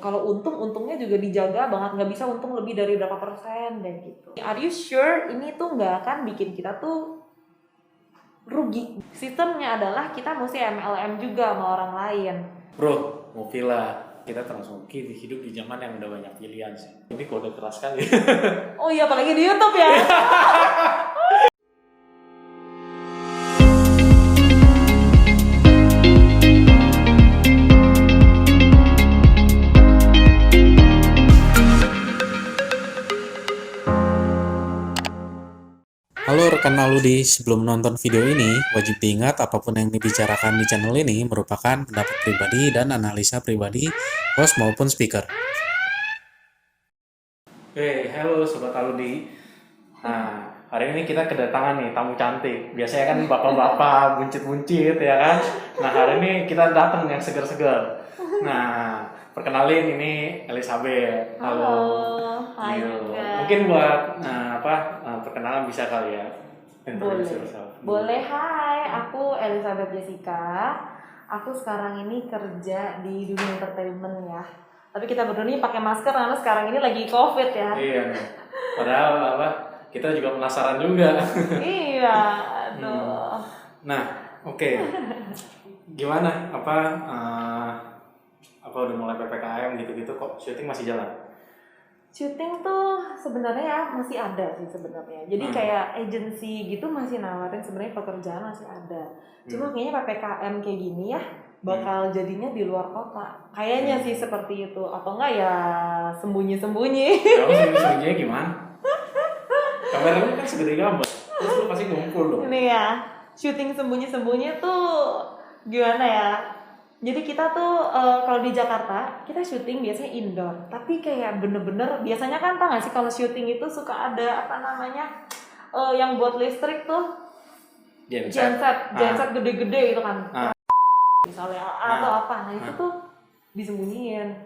kalau untungnya juga dijaga banget, nggak bisa untung lebih dari berapa persen dan gitu. Are you sure ini tuh nggak akan bikin kita tuh rugi? Sistemnya adalah kita mesti MLM juga sama orang lain. Bro, mau villa. Kita transmogri hidup di zaman yang udah banyak pilihan sih. Ini kode keras kali. Oh iya, apalagi di YouTube ya. Halo rekan Aludi, sebelum nonton video ini, wajib diingat apapun yang dibicarakan di channel ini merupakan pendapat pribadi dan analisa pribadi host maupun speaker. Halo Sobat Aludi. Nah, hari ini kita kedatangan nih tamu cantik. Biasanya kan bapak-bapak buncit-buncit ya kan. Nah, hari ini kita datang yang segar-segar. Nah, perkenalin ini Elizabeth. Halo, hai Yo. juga. Mungkin buat perkenalan bisa kali ya. Boleh. Hai, aku Elizabeth Jessica. Aku sekarang ini kerja di dunia entertainment ya. Tapi kita berdua ini pakai masker karena sekarang ini lagi COVID ya. Iya nih. Padahal kita juga penasaran juga. Iya, aduh. Nah, oke. Gimana? Apa udah mulai PPKM gitu-gitu kok syuting masih jalan? Syuting tuh sebenarnya ya masih ada sih sebenarnya. Jadi kayak agensi gitu masih nawarin sebenarnya pekerjaan masih ada. Cuma kayaknya PPKM kayak gini ya bakal jadinya di luar kota. Kayaknya sih seperti itu. Atau enggak ya sembunyi-sembunyi. Kamu sembunyi-sembunyinya gimana? Kameranya kan segede gambar. Terus lu pasti ngumpul dong. Ini ya, syuting sembunyi-sembunyi tuh gimana ya? Jadi kita tuh kalau di Jakarta kita syuting biasanya indoor, tapi kayak bener-bener biasanya kan tau gak sih kalau syuting itu suka ada apa namanya yang buat listrik tuh genset gede-gede gitu kan, misalnya atau apa, nah itu tuh disembunyiin.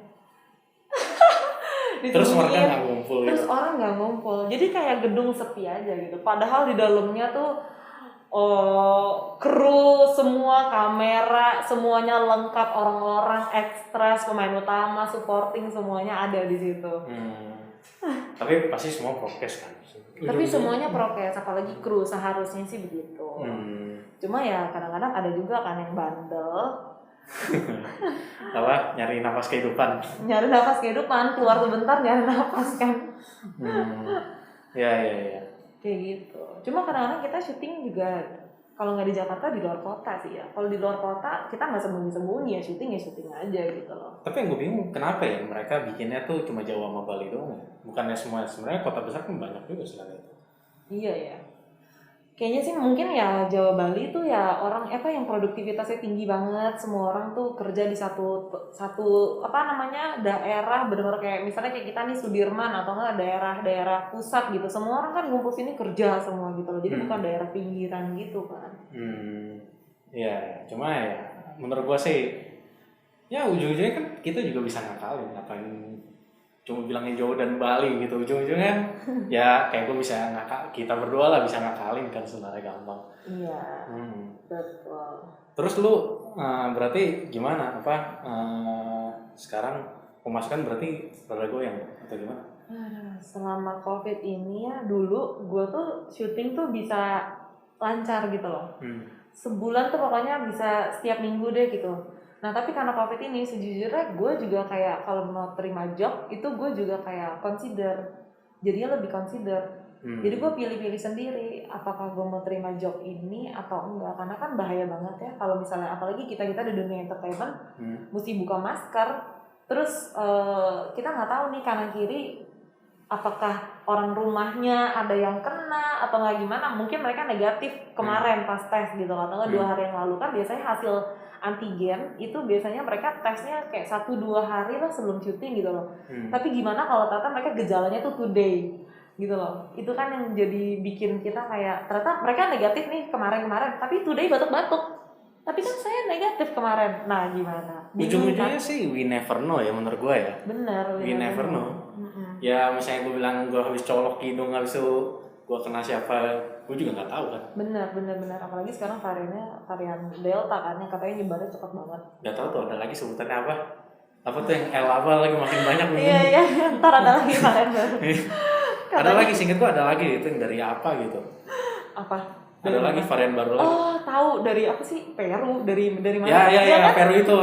Terus warga nggak ngumpul terus orang nggak ngumpul, jadi kayak gedung sepi aja gitu. Padahal di dalamnya tuh kru semua, kamera semuanya lengkap, orang-orang ekstras, pemain utama, supporting semuanya ada di situ. Tapi pasti semua prokes kan? Tapi semuanya prokes, apalagi kru seharusnya sih begitu. Cuma ya kadang-kadang ada juga kan yang bandel. Nyari nafas kehidupan. Nyari nafas kehidupan, keluar sebentar nyari nafas kan. Ya. Kayak gitu. Cuma kadang-kadang kita syuting juga kalau nggak di Jakarta di luar kota sih ya. Kalau di luar kota kita nggak sembunyi-sembunyi ya syuting aja gitu loh. Tapi yang gue bingung kenapa ya mereka bikinnya tuh cuma Jawa sama Bali doang ya? Bukannya semua, sebenarnya kota besar kan banyak juga selain itu. Iya ya. Kayaknya sih mungkin ya Jawa Bali tuh ya orang yang produktivitasnya tinggi banget, semua orang tuh kerja di satu daerah, benar-benar kayak misalnya kayak kita nih Sudirman atau enggak daerah pusat gitu, semua orang kan ngumpul sini kerja semua gitu loh, jadi bukan daerah pinggiran gitu kan. Iya, cuma ya menurut gua sih ya ujung-ujungnya kan kita juga bisa ngakalin, ngapain cuma bilangnya Jawa dan Bali gitu, ujung-ujungnya ya kayak gue bisa kita berdua lah bisa ngakalin kan sebenarnya gampang. Iya. Betul. Terus lu berarti gimana sekarang pemasukan berarti rada goyang atau gimana? Selama COVID ini ya dulu gue tuh syuting tuh bisa lancar gitu loh. Sebulan tuh pokoknya bisa setiap minggu deh gitu. Nah tapi karena COVID ini sejujurnya gue juga kayak kalau mau terima job itu gue juga kayak jadinya lebih consider. Jadi gue pilih-pilih sendiri apakah gue mau terima job ini atau enggak, karena kan bahaya banget ya kalau misalnya apalagi kita di dunia entertainment mesti buka masker, terus kita nggak tahu nih kanan kiri apakah orang rumahnya ada yang kena atau nggak gimana, mungkin mereka negatif kemarin pas tes gitu atau nggak 2 hari yang lalu kan biasanya hasil antigen itu biasanya mereka tesnya kayak 1-2 hari lah sebelum syuting gitu loh. Tapi gimana kalau ternyata mereka gejalanya tuh today gitu loh, itu kan yang jadi bikin kita kayak ternyata mereka negatif nih kemarin tapi today batuk-batuk, tapi kan saya negatif kemarin. Nah gimana? Ujung-ujungnya sih we never know ya menurut gue ya. Bener, we never know. Ya misalnya gue bilang gue habis colok hidung, habis itu gue kena siapa, gue juga nggak tahu kan. Bener. Apalagi sekarang varian Delta kan yang katanya nyebarnya cepat banget. Nggak tahu tuh ada lagi sebutannya apa? Apa tuh yang L apa lagi makin banyak nih. Iya, ntar ada lagi varian baru. Ada lagi, singkat gua ada lagi itu yang dari apa gitu. Apa? Ada lagi varian baru lagi. Oh, tahu dari apa sih? Peru, dari mana? Ya, kan? Peru itu.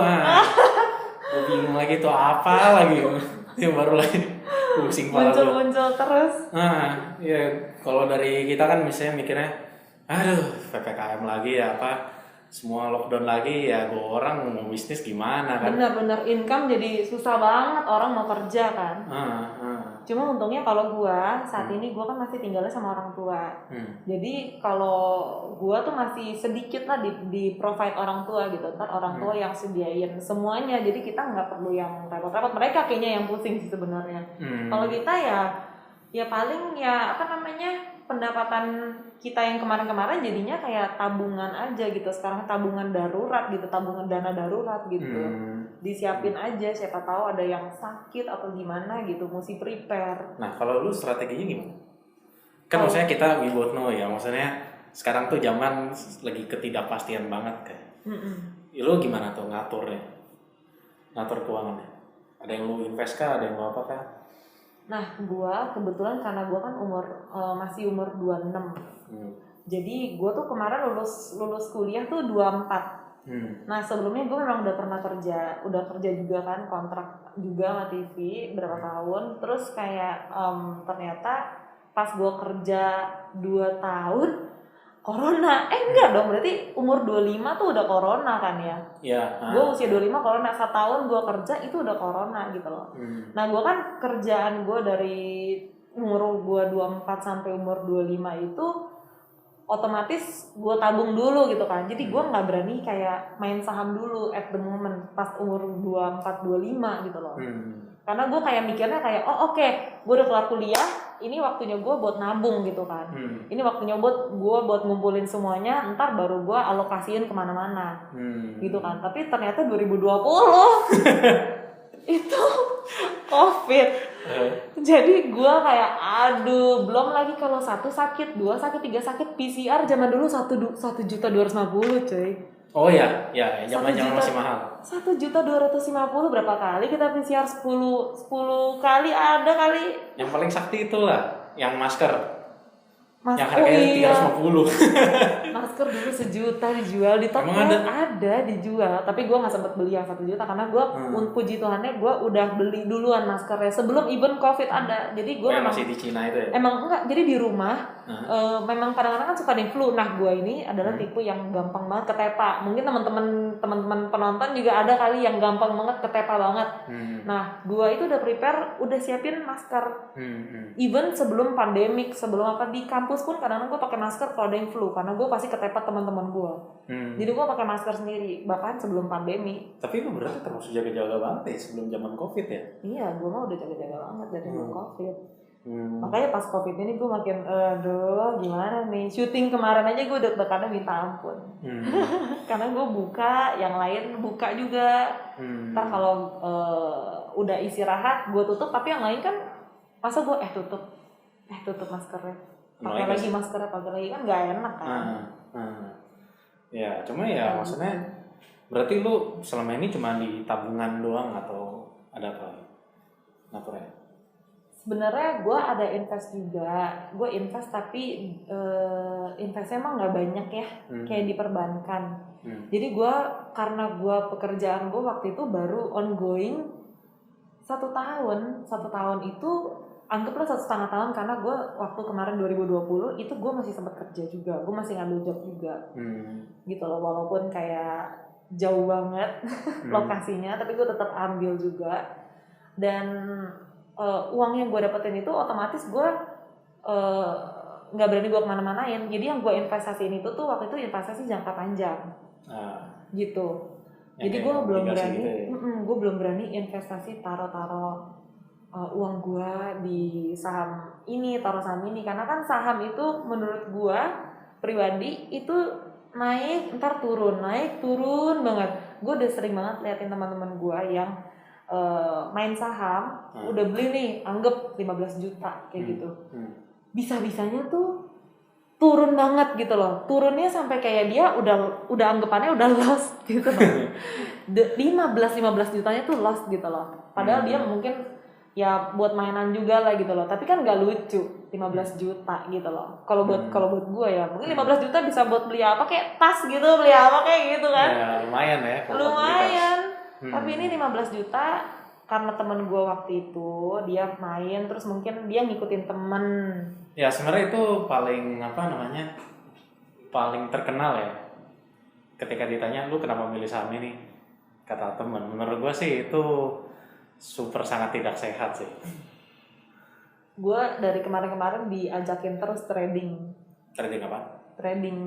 Gue bingung lagi tuh apa lagi yang baru lagi. Pusing kepala gua. Muncul terus. Nah, ya kalau dari kita kan misalnya mikirnya, aduh PPKM lagi ya apa, semua lockdown lagi ya, gue orang mau bisnis gimana kan? Bener-bener income jadi susah banget orang mau kerja kan. Cuma untungnya kalau gua saat ini gua kan masih tinggalnya sama orang tua. Jadi kalau gua tuh masih sedikit lah di provide orang tua gitu. Ntar orang tua yang sediain semuanya. Jadi kita nggak perlu yang repot-repot. Mereka kayaknya yang pusing sih sebenarnya. Kalau kita ya paling ya apa namanya, pendapatan kita yang kemarin-kemarin jadinya kayak tabungan aja gitu. Sekarang tabungan darurat gitu, tabungan dana darurat gitu. Disiapin aja, siapa tahu ada yang sakit atau gimana gitu, mesti prepare. Nah, kalau lu strateginya gimana? Kan maksudnya kita we both know ya, maksudnya sekarang tuh zaman lagi ketidakpastian banget kayak. Lu gimana tuh ngaturnya? Ngatur keuangannya? Ada yang lu invest kah? Ada yang lu apa kah? Nah, gua kebetulan karena gua kan masih umur 26. Jadi gua tuh kemarin lulus kuliah tuh 24. Nah, sebelumnya gue memang udah pernah kerja juga kan, kontrak juga sama TV berapa tahun. Terus kayak ternyata pas gue kerja 2 tahun corona. Enggak dong, berarti umur 25 tuh udah corona kan ya? Iya. Gue usia 25 corona, 1 tahun gue kerja itu udah corona gitu loh. Nah, gue kan kerjaan gue dari umur gue 24 sampai umur 25 itu otomatis gue tabung dulu gitu kan. Jadi gue nggak berani kayak main saham dulu at the moment pas umur 24-25 gitu loh. Karena gue kayak mikirnya kayak oke, gue udah kelar kuliah, ini waktunya gue buat nabung gitu kan. Ini waktunya buat ngumpulin semuanya, ntar baru gue alokasiin kemana-mana gitu kan. Tapi ternyata 2020 itu COVID. Jadi gue kayak aduh, belum lagi kalau 1 sakit, 2 sakit, 3 sakit, PCR zaman dulu 1.250.000 coy. Oh ya, zaman masih mahal. 1.250.000 berapa kali kita PCR? 10 kali ada kali. Yang paling sakti itulah yang masker. Yang Oh harganya iya. 350. Masker dulu 1 juta dijual di toko. Ada dijual, tapi gue nggak sempat beli yang 1 juta karena gue puji Tuhannya gue udah beli duluan maskernya sebelum even COVID ada. Jadi gue memang masih di Cina itu ya. Emang enggak, jadi di rumah memang kadang-kadang kan suka ada flu. Nah, gue ini adalah tipe yang gampang banget ketepa. Mungkin teman-teman penonton juga ada kali yang gampang banget ketepa banget. Nah, gue itu udah prepare, udah siapin masker. Even sebelum pandemik, sebelum apa di kampus pun kadang-kadang gue pakai masker kalau ada yang flu karena gue pasti ketepa teman-teman gue. Jadi gue pakai masker sendiri bahkan sebelum pandemi. Tapi lu berarti termasuk jaga-jaga banget ya sebelum zaman COVID ya? Iya, gue mah udah jaga-jaga banget dari sebelum COVID. Makanya pas COVID ini gue makin aduh gimana nih, syuting kemarin aja gue deg-degannya minta ampun. Karena gue buka, yang lain buka juga. Ntar kalau udah istirahat gue tutup, tapi yang lain kan masa gue tutup maskernya, pakai lagi maskernya, pakai lagi kan nggak enak kan. Ya cuma ya maksudnya berarti lu selama ini cuma di tabungan doang atau ada apa lagi naturnya? Sebenarnya gue ada invest juga, gue invest tapi investnya emang nggak banyak ya, kayak di perbankan. Jadi gue karena gue pekerjaan gue waktu itu baru ongoing 1 tahun itu anggaplah 1,5 tahun karena gue waktu kemarin 2020 itu gue masih sempat kerja juga, gue masih ngambil job juga, gitu loh, walaupun kayak jauh banget lokasinya, tapi gue tetap ambil juga. Dan uang yang gue dapetin itu otomatis gue nggak berani gue kemana-manain. Jadi yang gue investasiin itu tuh waktu itu investasi jangka panjang, gitu. Jadi gue belum berani, gitu ya? Gue belum berani investasi taruh uang gue di saham ini, taruh saham ini, karena kan saham itu menurut gue pribadi itu naik ntar turun, naik turun banget. Gue udah sering banget liatin teman-teman gue yang main saham, udah beli nih, anggap 15 juta kayak gitu. Bisa-bisanya tuh turun banget gitu loh. Turunnya sampai kayak dia udah anggapannya udah lost gitu loh. 15 jutanya tuh lost gitu loh. Padahal dia mungkin ya buat mainan juga lah gitu loh. Tapi kan nggak lucu 15 juta gitu loh. Kalau buat gue ya, mungkin 15 juta bisa buat beli apa kayak tas gitu, beli apa kayak gitu kan. Ya, lumayan ya. Lumayan. Tapi ini 15 juta karena temen gue waktu itu dia main terus mungkin dia ngikutin temen. Ya sebenarnya itu paling paling terkenal ya. Ketika ditanya lu kenapa milih saham ini, kata temen, menurut gue sih itu super sangat tidak sehat sih. Gue dari kemarin-kemarin diajakin terus trading. Trading apa? Trading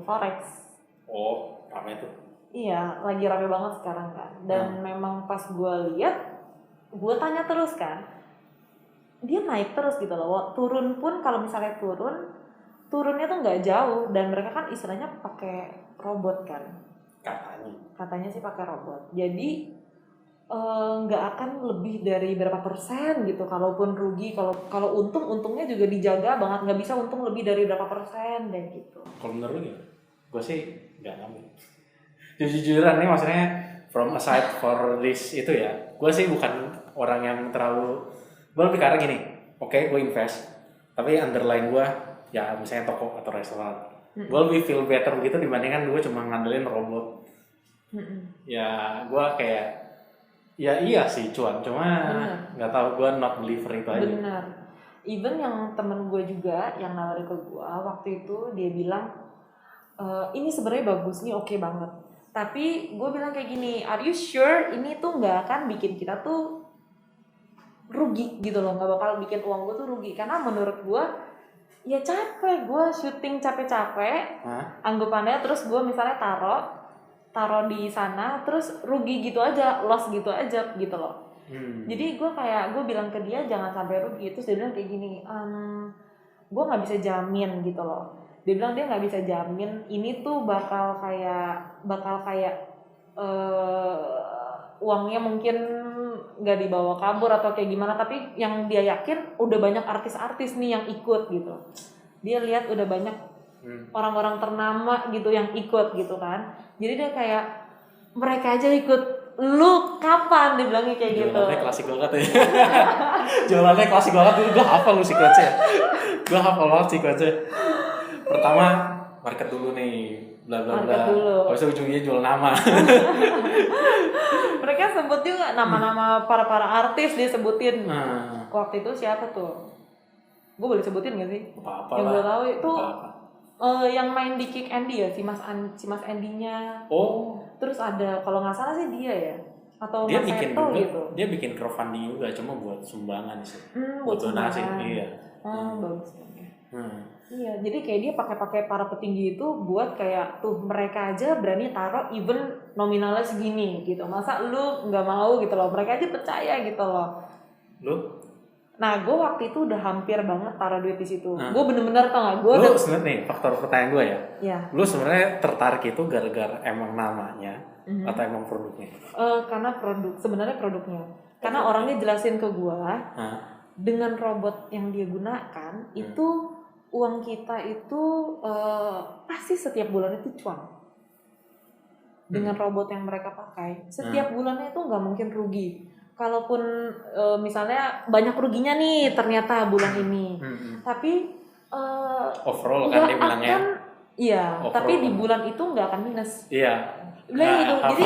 forex. Oh, ramai tuh. Iya, lagi rame banget sekarang kan. Dan memang pas gue lihat, gue tanya terus kan, dia naik terus gitu loh. Turun pun kalau misalnya turunnya tuh nggak jauh. Dan mereka kan istilahnya pakai robot kan. Katanya sih pakai robot. Jadi nggak akan lebih dari berapa persen gitu. Kalaupun rugi, kalau untungnya juga dijaga banget. Nggak bisa untung lebih dari berapa persen deh gitu. Kalau menurut lu, gue sih nggak ngambil. Jujur-jujuran nih maksudnya from aside for this itu ya, gue sih bukan orang yang terlalu, gue lebih karena gini, oke, gue invest, tapi underline gue ya misalnya toko atau restoran, gue lebih feel better begitu dibandingkan gue cuma ngandelin robot. Ya gue kayak ya iya sih cuan, cuma nggak tahu gue not believer itu aja. Benar. Even yang temen gue juga yang nawarin ke gue waktu itu dia bilang ini sebenarnya bagus nih, oke banget. Tapi gue bilang kayak gini, are you sure ini tuh nggak akan bikin kita tuh rugi gitu loh, nggak bakal bikin uang gue tuh rugi? Karena menurut gue ya capek, gue syuting capek-capek, anggapannya terus gue misalnya taruh di sana terus rugi gitu aja, loss gitu aja gitu loh. Jadi gue bilang ke dia jangan sampai rugi. Terus dia bilang kayak gini, gue nggak bisa jamin gitu loh. Dia bilang dia nggak bisa jamin ini tuh bakal kayak uangnya mungkin nggak dibawa kabur atau kayak gimana, tapi yang dia yakin udah banyak artis-artis nih yang ikut gitu. Dia lihat udah banyak orang-orang ternama gitu yang ikut gitu kan. Jadi dia kayak mereka aja ikut, lu kapan? Dia bilangnya kayak gitu. Jualannya klasik banget ya. Jualannya klasik banget dulu, gue hafal lu sequence-nya. Gue hafal banget sequence-nya. Pertama market dulu nih, bla bla bla. Habis itu ujungnya jual nama. Mereka sebut juga nama-nama para artis dia sebutin. Waktu itu siapa tuh? Gue boleh sebutin gak sih? Apa-apa yang gue tahu itu yang main di Kick Andy ya, si Mas Andy-nya. Oh. Terus ada kalau nggak salah sih dia ya. Atau dia Mas bikin Seto juga, gitu. Dia bikin crowdfunding juga, cuma buat sumbangan sih. Buat donasi, iya. Bagus kan ya. Iya, jadi kayak dia pakai para petinggi itu buat kayak tuh mereka aja berani taruh even nominalnya segini gitu. Masa lu nggak mau gitu loh? Mereka aja percaya gitu loh. Lu? Nah, gue waktu itu udah hampir banget taruh duit di situ. Gue bener-bener tau nggak? Gue sebenarnya nih faktor pertanyaan gue ya. Iya. Lu sebenarnya tertarik itu gara-gara emang namanya atau emang produknya? Karena sebenarnya produknya. Karena orangnya jelasin ke gue dengan robot yang dia gunakan itu uang kita itu pasti setiap bulan itu cuan. Dengan robot yang mereka pakai, setiap bulannya itu nggak mungkin rugi. Kalaupun misalnya banyak ruginya nih ternyata bulan ini, tapi overall kan dia bilangnya. Iya, tapi di bulan itu nggak akan minus. Iya. Gitu. Jadi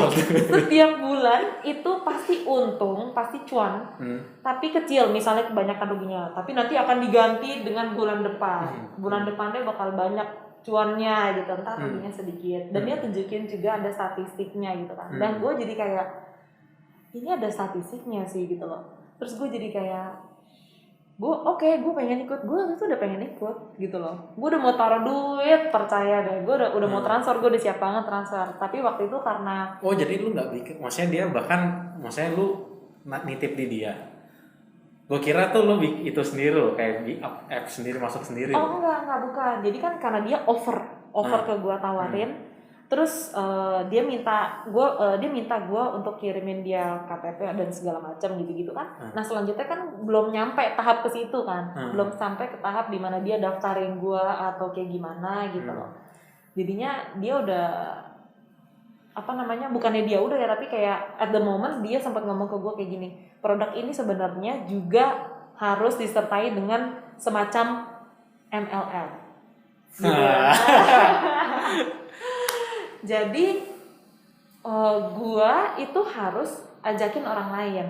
setiap bulan itu pasti untung, pasti cuan, tapi kecil. Misalnya kebanyakan ruginya, tapi nanti akan diganti dengan bulan depan. Bulan depannya bakal banyak cuannya gitu, entar ruginya sedikit. Dan dia tunjukin juga ada statistiknya gitu kan. Dan gue jadi kayak ini ada statistiknya sih gitu loh. Terus gue jadi kayak gue pengen ikut. Gue itu udah pengen ikut gitu loh. Gue udah mau taruh duit, percaya deh. Gue udah mau transfer, gue udah siap banget transfer. Tapi waktu itu karena jadi lu nggak bikin, maksudnya dia maksudnya lu nitip di dia. Gue kira tuh lu itu sendiri loh, kayak di app sendiri masuk sendiri. Enggak bukan. Jadi kan karena dia offer ke gue tawarin. Terus dia minta gue untuk kirimin dia KTP dan segala macam gitu-gitu kan. Nah selanjutnya kan belum nyampe tahap ke situ kan, belum sampai ke tahap dimana dia daftarin gue atau kayak gimana gitu loh. Jadinya dia udah bukannya dia udah ya, tapi kayak at the moment dia sempat ngomong ke gue kayak gini, produk ini sebenarnya juga harus disertai dengan semacam MLM gitu ya. Jadi gua itu harus ajakin orang lain,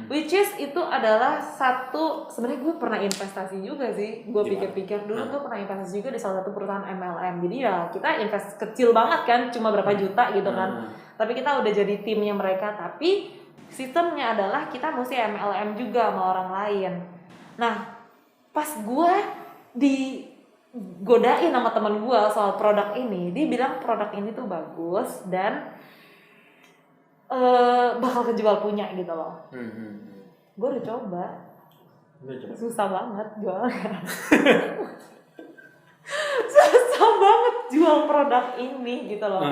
which is itu adalah satu, sebenarnya gue pernah investasi juga sih. Gue pikir-pikir dulu gue pernah investasi juga di salah satu perusahaan MLM. Jadi ya kita invest kecil banget kan, cuma berapa juta gitu kan. Tapi kita udah jadi timnya mereka. Tapi sistemnya adalah kita mesti MLM juga sama orang lain. Nah pas gue digodain sama teman gue soal produk ini, dia bilang produk ini tuh bagus dan bakal kejual punya gitu loh. Gue udah coba. Susah banget jualnya. Susah banget jual produk ini gitu loh.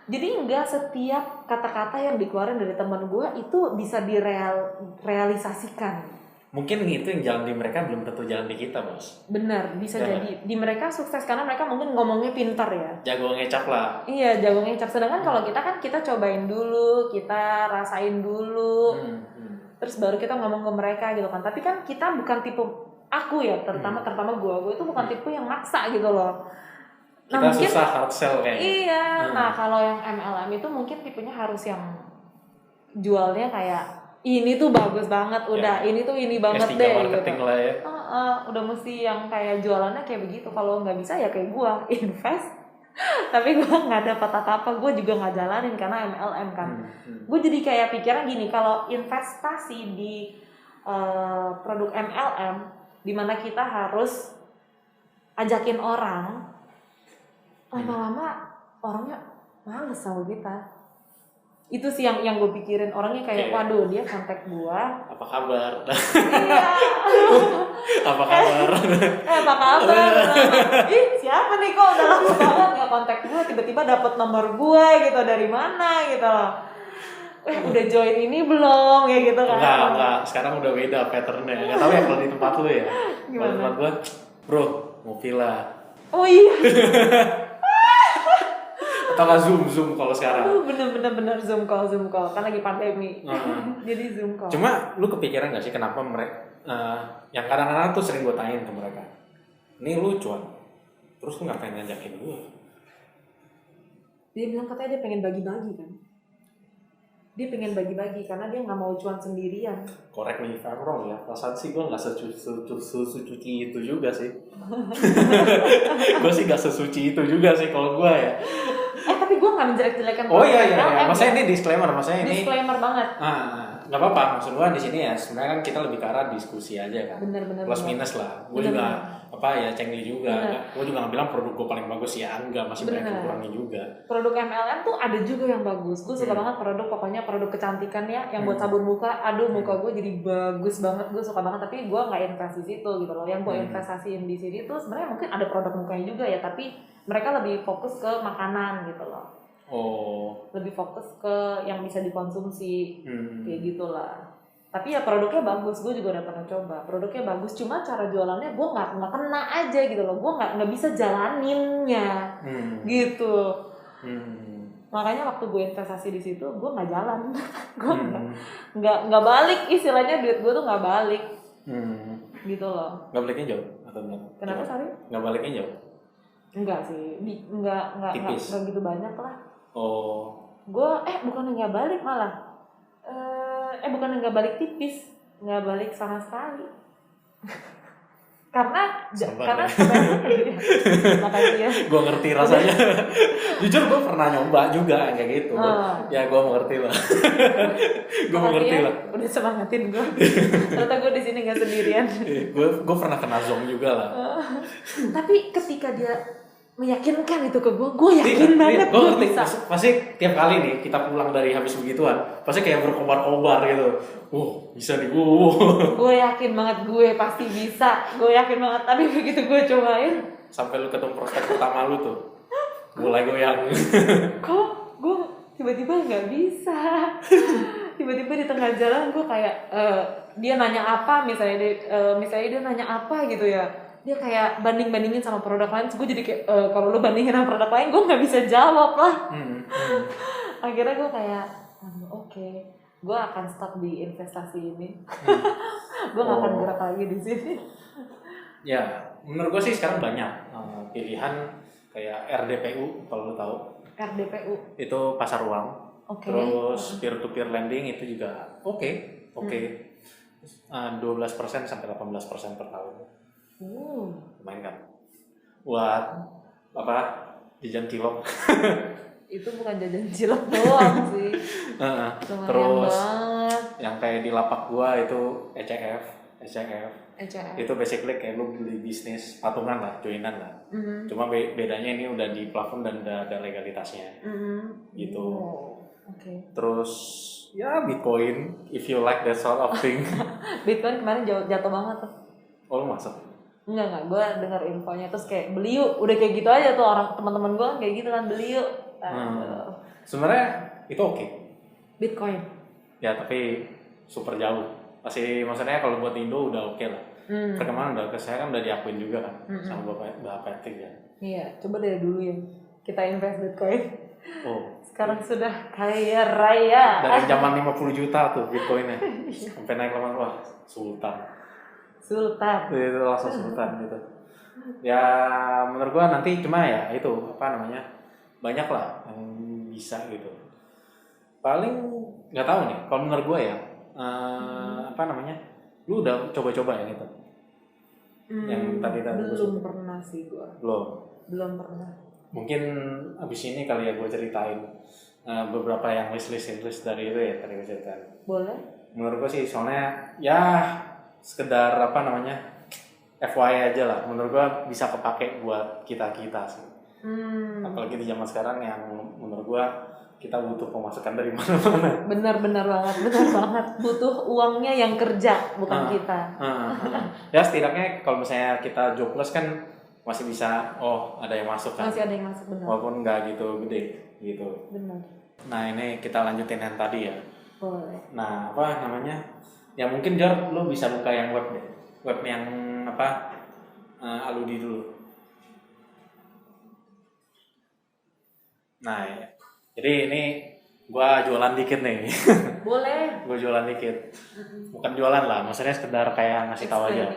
Jadi enggak setiap kata-kata yang dikeluarin dari teman gue itu bisa direalisasikan. Mungkin itu yang jalan di mereka belum tentu jalan di kita, Bos. Benar, bisa jadi. Di mereka sukses karena mereka mungkin ngomongnya pintar ya. Jago ngecap lah. Iya, jago ngecap. Sedangkan kalau kita kan kita cobain dulu, kita rasain dulu. Terus baru kita ngomong ke mereka gitu kan. Tapi kan kita bukan tipe, aku ya, terutama gue itu bukan tipe yang maksa gitu loh. Nah, kita mungkin susah hard sell kayaknya. Iya. Nah, kalau yang MLM itu mungkin tipenya harus yang jualnya kayak ini tuh bagus banget, udah ini tuh ini banget deh gitu. Lah ya. Udah mesti yang kayak jualannya kayak begitu. Kalau nggak bisa ya kayak gue invest, tapi gue nggak dapat apa-apa, gue juga nggak jalanin karena MLM kan. Gue jadi kayak pikiran gini, kalau investasi di produk MLM, dimana kita harus ajakin orang, lama-lama orangnya males sama kita. Itu sih yang gue pikirin, orangnya kayak waduh dia kontak gue, apa kabar? Iya. Apa kabar? Apa kabar? Ih siapa nih kok udah lama banget nggak kontak gue, tiba-tiba dapat nomor gue gitu, dari mana gitu loh. Udah join ini belum ya gitu kan? Enggak, sekarang udah beda patternnya. Nggak tahu ya kalau di tempat lu ya. Kalau di tempat gue, bro mau villa. Oh iya. Atau nggak zoom kalau sekarang. Bener zoom call kan lagi pandemi. Jadi zoom call. Cuma lu kepikiran nggak sih kenapa mereka yang kadang-kadang tuh sering gue tanyain ke mereka, ini lu cuan, terus lu ngapain ngajakin gue? Dia bilang katanya dia pengen bagi-bagi kan. Dia pengen bagi-bagi karena dia nggak mau cuan sendirian. Correct me if I'm wrong ya, perasaan sih gue nggak sesuci itu juga sih. Gue sih nggak sesuci itu juga sih kalau gue ya. Tapi gue nggak menjelek-jelekan. Oh iya. Maksudnya ini disclaimer, disclaimer banget. Nggak apa-apa. Maksud gue di sini ya sebenarnya kan kita lebih ke arah diskusi aja kan. Bener. Plus minus lah. Gue juga cengli juga. Gue juga nggak bilang produk gue paling bagus ya, enggak, masih banyak yang kurangnya juga. Produk MLM tuh ada juga yang bagus. Gue suka banget pokoknya produk kecantikan ya, yang buat sabun muka. Aduh muka gue jadi bagus banget, gue suka banget. Tapi gue nggak invest di situ gitu loh. Yang gue investasiin di sini tuh sebenarnya mungkin ada produk mukanya juga ya, tapi mereka lebih fokus ke makanan gitu loh. Lebih fokus ke yang bisa dikonsumsi kayak gitulah. Tapi ya produknya bagus, gue juga udah pernah coba. Produknya bagus, cuma cara jualannya gue nggak kena aja gitu loh. Gue nggak bisa jalaninnya gitu. Makanya waktu gue investasi di situ, gue nggak jalan. Gue nggak balik, istilahnya duit gue tuh nggak balik. Gitu loh. Nggak baliknya jauh atau enggak? Kenapa sorry? Nggak baliknya jauh? Enggak sih, nggak gitu banyak lah. Gue bukan nggak balik malah. Bukan nggak balik tipis, nggak balik sama sekali. karena makasih ya. Gue ngerti rasanya. Jujur gue pernah nyoba juga kayak gitu. Ya gue mengerti lah. Gue mengerti lah. Udah semangatin gue. Ternyata gue di sini nggak sendirian. Gue pernah kena zong juga lah. Tapi ketika dia meyakinkan itu ke gue yakin banget gue bisa. Pasti tiap kali nih kita pulang dari habis begituan, pasti kayak berkobar-kobar gitu. Bisa nih gue. Gue yakin banget gue pasti bisa. Gue yakin banget. Tapi begitu gue cobain, sampai lu ketemu prospek pertama lu tuh, mulai goyang. Kok gue tiba-tiba nggak bisa. Tiba-tiba di tengah jalan gue kayak dia nanya apa, misalnya dia nanya apa gitu ya, dia kayak bandingin sama produk lain. Gue jadi kayak kalau lu bandingin sama produk lain gue nggak bisa jawab lah. Akhirnya gue kayak oke, gue akan stop di investasi ini. Gue nggak akan gerak lagi di sini. Ya, menurut gue sih sekarang banyak pilihan kayak RDPU, kalau lo tahu. RDPU itu pasar uang. Terus peer to peer lending itu juga oke. 12% sampai 18% per tahun. Lumayan kan? Buat apa? Jajan cilok. Itu bukan jajan cilok doang sih. Terus banget. Yang kayak di lapak gua itu ECF. Itu basically kayak lu beli bisnis patungan lah, joinan lah. Cuma bedanya ini udah di plafon dan udah ada legalitasnya. Gitu. Terus ya Bitcoin, if you like that sort of thing. Bitcoin kemarin jatuh banget tuh. Oh, lu masuk? Enggak, gue dengar infonya terus kayak beli yuk, udah kayak gitu aja tuh orang teman-teman gue kayak gitu kan, beli yuk. Sebenarnya itu oke. Bitcoin. Ya tapi super jauh. Masih maksudnya kalau buat Indo udah oke lah. Perkembangan udah saya kan udah diakuin juga kan sama Bapak Patrick ya. Iya, coba dari dulu ya kita invest Bitcoin. Sekarang iya. sudah kaya raya. Dari zaman 50 juta tuh Bitcoinnya sampai naik lama, wah sultan. Itu langsung sultan gitu. Ya menurut gua nanti cuma ya itu apa namanya, banyak lah yang bisa gitu. Paling nggak tahu nih kalau menurut gua ya apa namanya, lu udah coba-coba ya gitu. Yang tadi belum pernah sih gua. Belum pernah. Mungkin abis ini kali ya gua ceritain beberapa yang list dari itu ya tadi gua ceritain. Boleh. Menurut gua sih soalnya ya sekedar apa namanya FYI aja lah, menurut gua bisa kepake buat kita sih. Apalagi di zaman sekarang yang menurut gua kita butuh pemasukan dari mana-mana. Benar banget. Butuh uangnya yang kerja, bukan kita. Ya setidaknya kalau misalnya kita jobless kan masih bisa, ada yang masuk kan. Masih ada yang masuk, benar. Walaupun nggak gitu gede gitu. Benar. Nah ini kita lanjutin yang tadi ya. Boleh. Nah apa namanya? Ya mungkin Jor, lo bisa buka yang web deh. Web yang apa? Aludi dulu. Nah ya. Jadi ini gua jualan dikit nih. Boleh. Gua jualan dikit. Bukan jualan lah, maksudnya sekedar kayak ngasih tahu aja.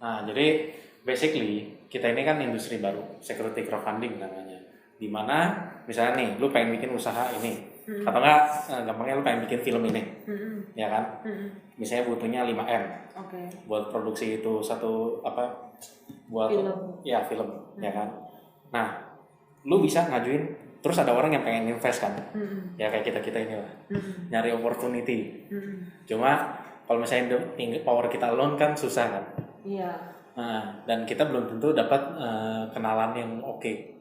Nah jadi basically kita ini kan industri baru, security crowdfunding namanya. Dimana misalnya nih, lu pengen bikin usaha ini. Atau enggak, gampangnya lu pengen bikin film ini, ya kan? Misalnya butuhnya 5M, buat produksi itu buat film, ya kan? Nah, lu bisa ngajuin, terus ada orang yang pengen invest kan, ya kayak kita inilah, nyari opportunity. Cuma kalau misalnya power kita alone kan susah kan? Iya. Nah, dan kita belum tentu dapat kenalan yang oke.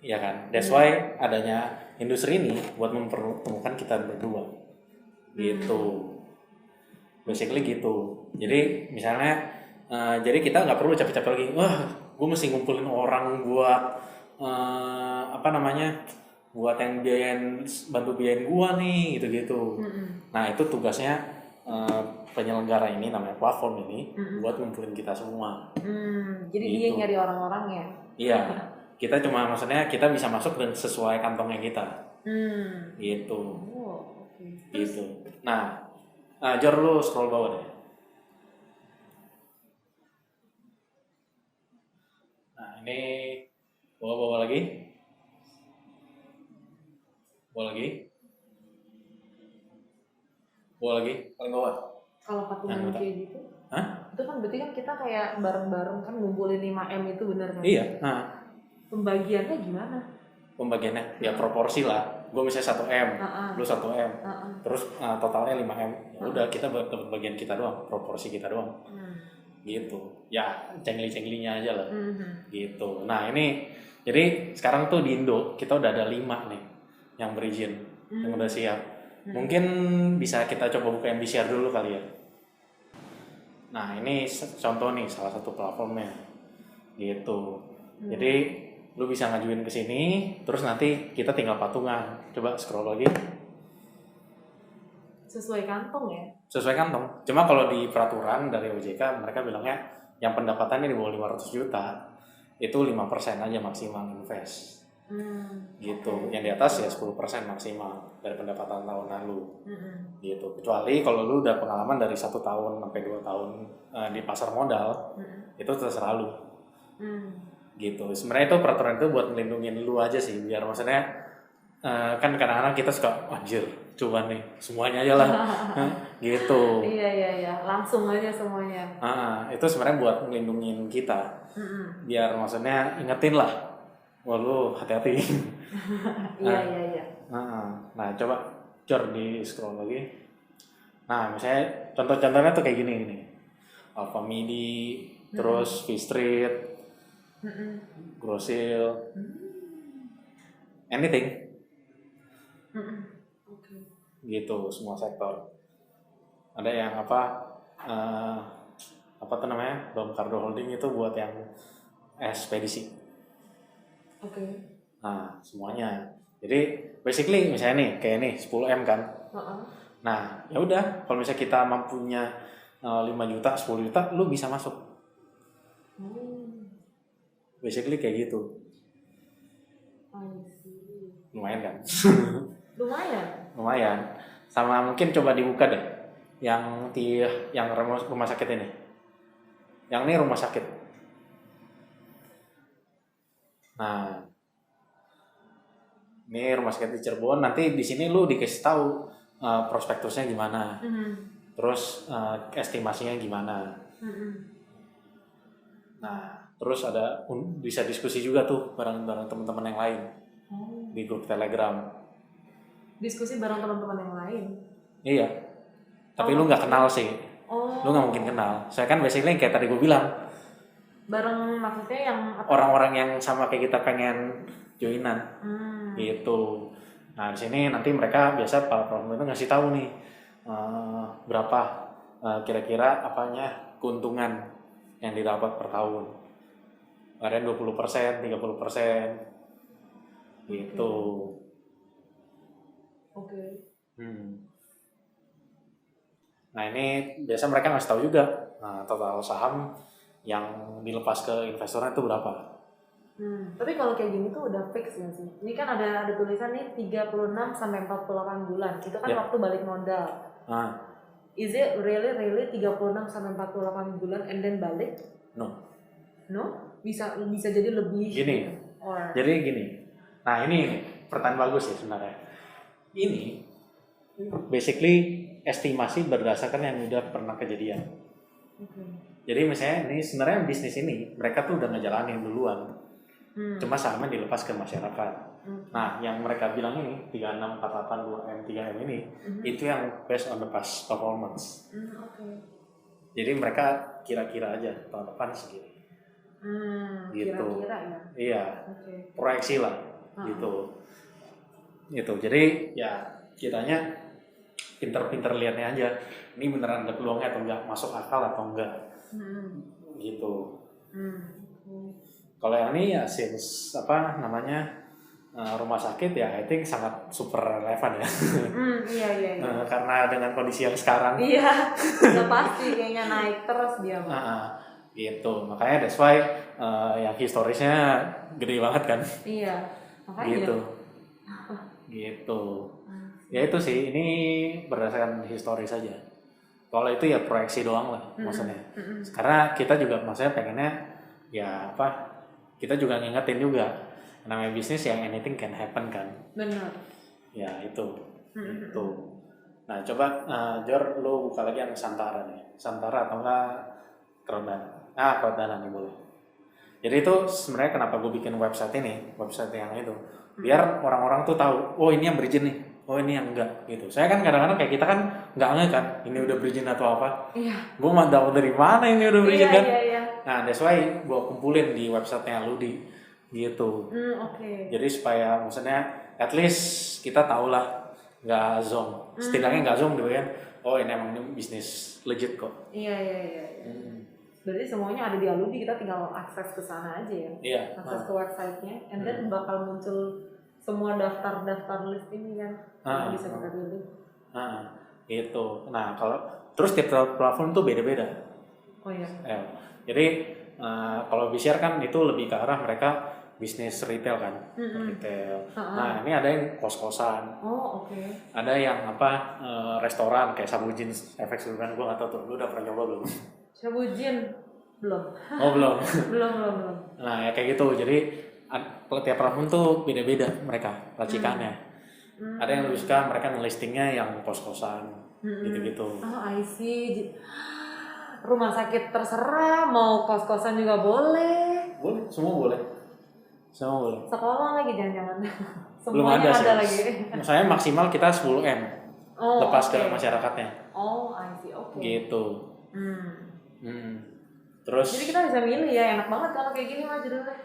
Ya kan, that's why adanya industri ini buat mempertemukan kita berdua, gitu. Basically gitu. Jadi misalnya, jadi kita nggak perlu capek-capek lagi. Wah, gue mesti ngumpulin orang buat buat yang bantu biayain gue nih, gitu-gitu. Nah itu tugasnya penyelenggara ini namanya platform ini buat ngumpulin kita semua. Jadi gitu. Dia nyari orang-orang ya? Iya. Kita cuma maksudnya kita bisa masuk dan sesuai kantongnya kita, gitu. Gitu. Nah, Jor lu scroll bawah deh. Nah ini bawah lagi, paling bawah. Kalau patungan kayak gitu, itu kan berarti kan kita kayak bareng-bareng kan ngumpulin 5M itu, benar kan? Iya. Pembagiannya gimana? Pembagiannya ya proporsi lah. Gue misalnya 1M, lu 1M, terus totalnya 5M. Ya udah kita dapat bagian kita doang, proporsi kita doang. Gitu. Ya cengli-cenglinya aja lah. Gitu. Nah ini jadi sekarang tuh di Indo kita udah ada 5 nih yang berizin, yang udah siap. Mungkin bisa kita coba buka yang di share dulu kali ya. Nah ini contoh nih salah satu platformnya. Gitu. Jadi lu bisa ngajuin ke sini, terus nanti kita tinggal patungan. Coba scroll lagi. Sesuai kantong ya? Sesuai kantong. Cuma kalau di peraturan dari OJK mereka bilangnya yang pendapatannya di bawah 500 juta itu 5% aja maksimal invest. Gitu. Okay. Yang di atas ya 10% maksimal dari pendapatan tahunan lu. Gitu. Kecuali kalau lu udah pengalaman dari 1 tahun sampai 2 tahun di pasar modal, itu terserah lu. Gitu. Sebenarnya itu peraturan itu buat melindungi lu aja sih, biar maksudnya kan kadang-kadang kita suka anjir cuan nih semuanya aja lah gitu. Iya langsung aja semuanya. Itu sebenarnya buat melindungi kita, biar maksudnya ingetin lah, wah lu hati-hati. Iya. Nah coba di scroll lagi. Nah misalnya contoh-contohnya tuh kayak gini Alfamidi, terus V Street, Grosil, anything. Gitu, semua sektor. Ada yang apa tuh namanya, Dom Cardo Holding itu buat yang ekspedisi. Nah semuanya. Jadi basically misalnya nih kayak nih 10M kan. Nah ya udah, kalau misalnya kita mampunya 5 juta, 10 juta, lu bisa masuk. Basically kayak gitu. Lumayan kan? Lumayan. Sama mungkin coba dibuka deh yang rumah sakit ini. Yang ini rumah sakit. Nah, ini rumah sakit di Cirebon. Nanti di sini lu dikasih tahu prospektusnya gimana, terus estimasinya gimana. Nah, terus ada bisa diskusi juga tuh bareng teman-teman yang lain di grup Telegram. Diskusi bareng teman-teman yang lain. Iya. Tapi lu nggak kenal sih. Lu nggak mungkin kenal. Saya kan basically kayak tadi gue bilang. Bareng maksudnya yang apa? Orang-orang yang sama kayak kita pengen joinan. Gitu. Nah di sini nanti mereka biasa para platform itu ngasih tahu nih berapa kira-kira apanya keuntungan yang didapat per tahun. Ada yang 20%, 30%. Gitu. Nah ini biasa mereka ngasih tahu juga total saham yang dilepas ke investornya itu berapa. Tapi kalau kayak gini tuh udah fix nggak sih? Ini kan ada tulisan nih 36 sampai 48 bulan. Itu kan waktu balik modal. Is it really 36 sampai 48 bulan and then balik? No? Bisa jadi lebih. Gini. Jadi gini. Nah ini pertanyaan bagus ya sebenarnya. Ini basically estimasi berdasarkan yang udah pernah kejadian. Jadi misalnya ini sebenarnya bisnis ini mereka tuh udah ngejalanin duluan. Cuma sahamnya dilepas ke masyarakat. Nah, yang mereka bilang ini 36, 48, 2M, 3M ini itu yang based on the past performance. Jadi mereka kira-kira aja tahun depan segini. Gitu. Kira-kira ya. Iya. Proyeksi lah gitu. Gitu. Jadi ya kitanya pinter-pinter lihatnya aja. Ini beneran ada peluangnya atau enggak, masuk akal atau enggak. Gitu. Kalau yang ini ya since rumah sakit ya I think sangat super relevan ya. Iya. Karena dengan kondisi yang sekarang. Iya. Udah pasti kayaknya naik terus dia. Gitu. Makanya that's why yang historisnya gede banget kan. Iya. Makanya gitu. Ya itu sih, ini berdasarkan historis saja. Kalau itu ya proyeksi doang lah maksudnya. Karena kita juga maksudnya pengennya ya kita juga ngingetin juga namanya bisnis yang anything can happen kan. Benar. Ya itu. Itu. Nah coba Jor lu buka lagi yang Santara nih. Santara atau enggak Kerodana. Kerodana nih boleh. Jadi itu sebenarnya kenapa gue bikin website yang itu. Biar orang-orang tuh tahu, oh ini yang berizin nih. Oh ini yang enggak gitu. Saya kan kadang-kadang kayak kita kan enggak nge kan ini udah berizin atau apa. Iya. Gue mau tahu dari mana ini udah berizin kan. Iya. Nah that's why gue kumpulin di websitenya Ludi gitu. Jadi supaya maksudnya at least kita tahu lah nggak zonk. Setidaknya nggak zonk gitu kan. Oh ini emang ini bisnis legit kok. Iya. Berarti semuanya ada di Aludi, kita tinggal akses ke sana aja ya. Iya. Akses ke websitenya, and then bakal muncul semua daftar list ini kan, yang bisa kita pilih. Gitu. Nah kalau terus tiap platform tuh beda-beda. Oh iya. Jadi kalau BCR kan itu lebih ke arah mereka bisnis retail kan, retail. Nah ini ada yang kos-kosan. Oh oke. Ada yang restoran kayak Sabujin FX kan, gue nggak tahu tuh, lu udah pernah coba belum? Sabujin belum. Oh belum. belum. Nah ya kayak gitu. Jadi tiap platform tuh beda-beda mereka racikannya. Ada yang lebih suka mereka ngelistingnya yang kos-kosan gitu-gitu. Oh I see. Rumah sakit terserah, mau kos-kosan juga boleh. Boleh, semua boleh. Sekolah lagi jangan-jangan. Belum ada sih. lagi. Saya maksimal kita 10M. Lepas ke masyarakatnya. Oh, I see. Oke. Gitu. Terus jadi kita bisa milih ya, enak banget kalau kayak gini mah judulnya.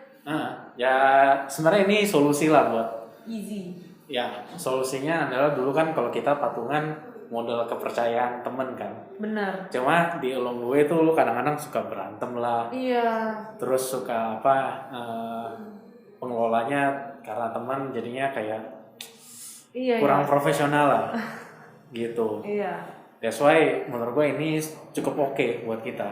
Ya sebenarnya ini solusi lah buat easy. Ya, solusinya adalah dulu kan kalau kita patungan modal kepercayaan temen kan. Benar. Cuma di along the way tuh lu kadang-kadang suka berantem lah. Iya. Terus suka pengelolanya karena teman jadinya kayak kurang profesional lah. Gitu. Iya. That's why menurut gue ini cukup oke buat kita.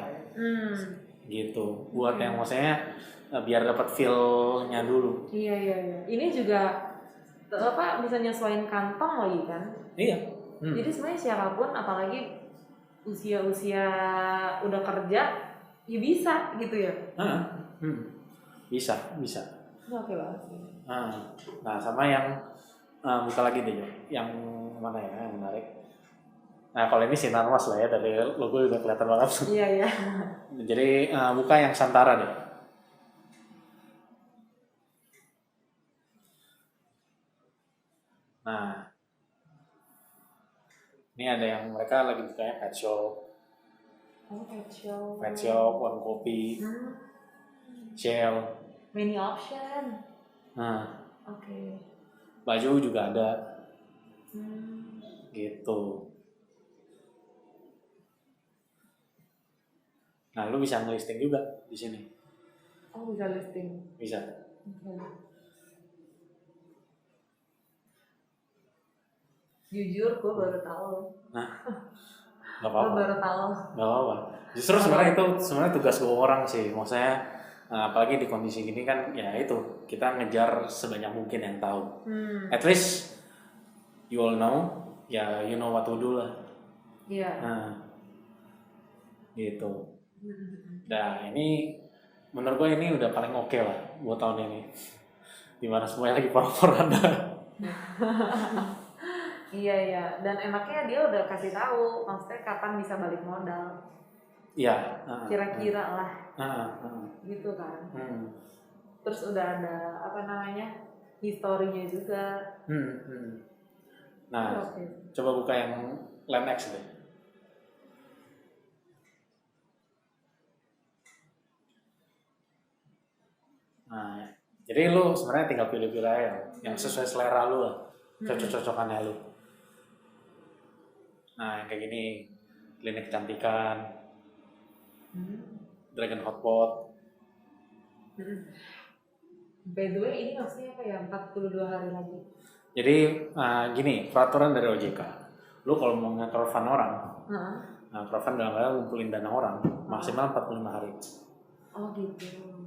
Gitu. Buat yang maksudnya biar dapat feel-nya dulu. Iya. Ini juga bisa nyesuaiin kantong lagi kan? Iya. Jadi sebenarnya siapapun, apalagi usia udah kerja, ya bisa gitu ya? Bisa. Oke banget sih. Nah sama yang buka lagi deh, yang mana ya yang menarik. Nah kalau ini Sinarmas lah ya, dari logo udah kelihatan banget. Iya. Jadi buka yang Santara deh. Nah ini ada yang mereka lagi bukanya pet shop. Pet shop, warung kopi, Shell. Many option. Oke. Baju juga ada. Gitu. Nah, lu bisa ngelisting juga di sini. Oh, bisa listing. Bisa. Jujur, gue baru tahu. Nah, nggak apa-apa. Gue baru tahu. Nggak apa-apa. Justru sebenarnya itu tugas gue orang sih. Maksudnya, apalagi di kondisi gini kan, ya itu kita ngejar sebanyak mungkin yang tahu. At least you all know, ya you know what to do lah. Iya. Gitu. Nah ini menurut gue ini udah paling oke lah buat tahun ini. Dimana semuanya lagi porak-poranda. Iya. Dan enaknya dia udah kasih tahu, maksudnya kapan bisa balik modal. Iya. Kira-kira lah. Gitu kan. Terus udah ada historinya juga. Nah, coba buka yang Land-X deh. Nah, jadi lu sebenarnya tinggal pilih-pilih aja yang sesuai selera lu lah, cocok-cocokannya lu. Nah, yang kayak gini, klinik kecantikan, Dragon Hotpot. By the way, ini maksudnya apa ya? 42 hari lagi. Jadi gini, peraturan dari OJK, lu kalau mau nge-crowdfund orang, crowdfund dalam hal ngumpulin dana orang, maksimal 45 hari. Oh gitu.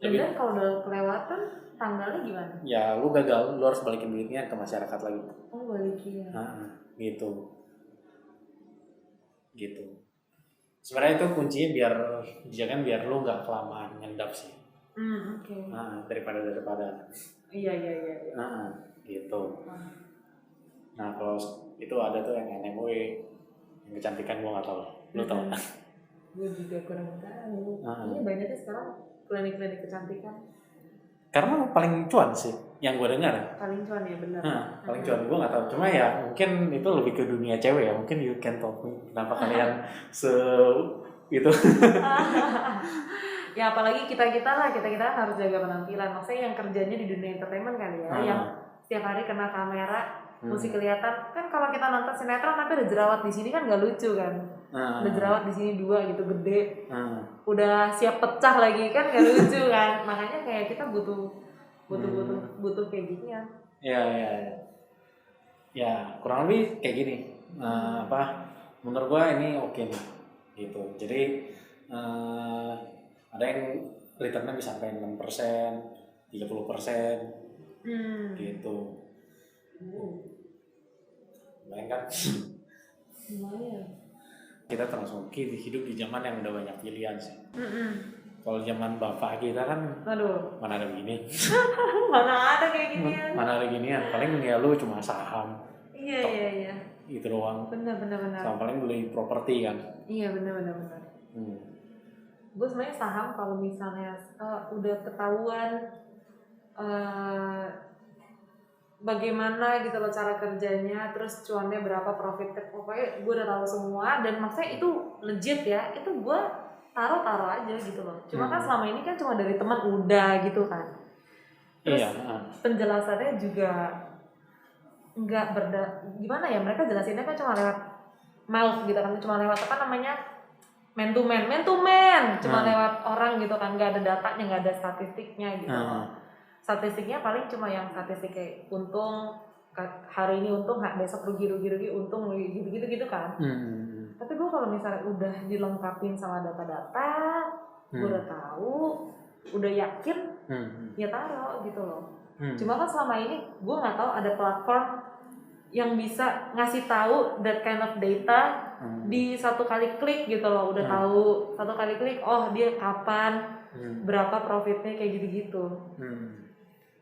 Dan kalau udah kelewatan, tanggalnya gimana? Ya lu gagal, lu harus balikin duitnya ke masyarakat lagi. Oh balikin. Gitu. Sebenarnya itu kuncinya biar lu nggak kelamaan ngendap sih. Oke. Daripada. Iya. Gitu. Nah kalau itu ada tuh yang NMW, yang kecantikan gua nggak tahu. Lu tahu? Gue juga kurang tahu. Ini banyaknya sekarang klinik-klinik kecantikan. Karena paling cuan sih, yang gue dengar. Paling cuan ya benar. Paling cuan gue nggak tahu. Cuma ya mungkin itu lebih ke dunia cewek ya. Mungkin you can talk me. Kenapa kalian gitu? Ya apalagi kita harus jaga penampilan. Maksudnya yang kerjanya di dunia entertainment kali ya, yang setiap hari kena kamera, mesti kelihatan. Kan kalau kita nonton sinetron tapi ada jerawat di sini kan nggak lucu kan. Udah jerawat di sini 2 gitu gede. Udah siap pecah lagi kan gak lucu kan. Makanya kayak kita butuh kayak ginian. Iya. Ya, kurang lebih kayak gini. Menurut gua ini oke nih. Gitu. Jadi ada yang returnnya bisa sampai 6%, 30%. Gitu. Lumayan kan? Lumayan. Kita termasuk hidup di zaman yang udah banyak pilihan sih. Kalau zaman bapak kita kan, aduh, mana ada begini. mana ada kayak ginian. Mana ada ginian, paling ya lu cuma saham. Iya. Itu doang. Benar. Sama paling beli properti kan. Iya benar. Gue sebenarnya saham kalau misalnya udah ketahuan bagaimana gitu loh cara kerjanya, terus cuannya berapa, profitnya, pokoknya gue udah tahu semua dan maksudnya itu legit ya, itu gue taruh aja gitu loh. Cuma kan selama ini kan cuma dari teman udah gitu kan. Terus penjelasannya juga nggak gimana ya, mereka jelasinnya kan cuma lewat mouth gitu kan, cuma lewat apa namanya man to man, cuma lewat orang gitu kan, nggak ada datanya, nggak ada statistiknya gitu. Statistiknya paling cuma yang statistik kayak untung hari ini untung, besok rugi untung gitu kan. Tapi gue kalau misalnya udah dilengkapin sama data-data, gue udah tahu, udah yakin, ya taruh gitu loh. Cuma kan selama ini gue nggak tahu ada platform yang bisa ngasih tahu that kind of data di satu kali klik gitu loh, udah tahu satu kali klik, oh dia kapan, berapa profitnya kayak gitu-gitu.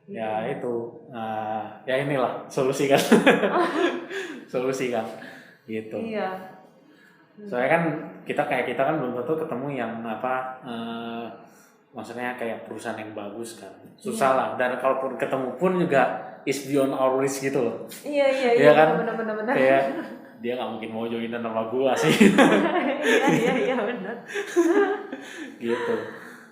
Ya itu, ya inilah solusi kan, gitu. Iya. Soalnya kan kita kan belum tentu ketemu yang maksudnya kayak perusahaan yang bagus kan, susah lah. Dan kalaupun ketemu pun juga is beyond our reach gitu loh. Iya kan? Benar. Kayak dia nggak mungkin mau join nama gua sih. Iya benar. Gitu.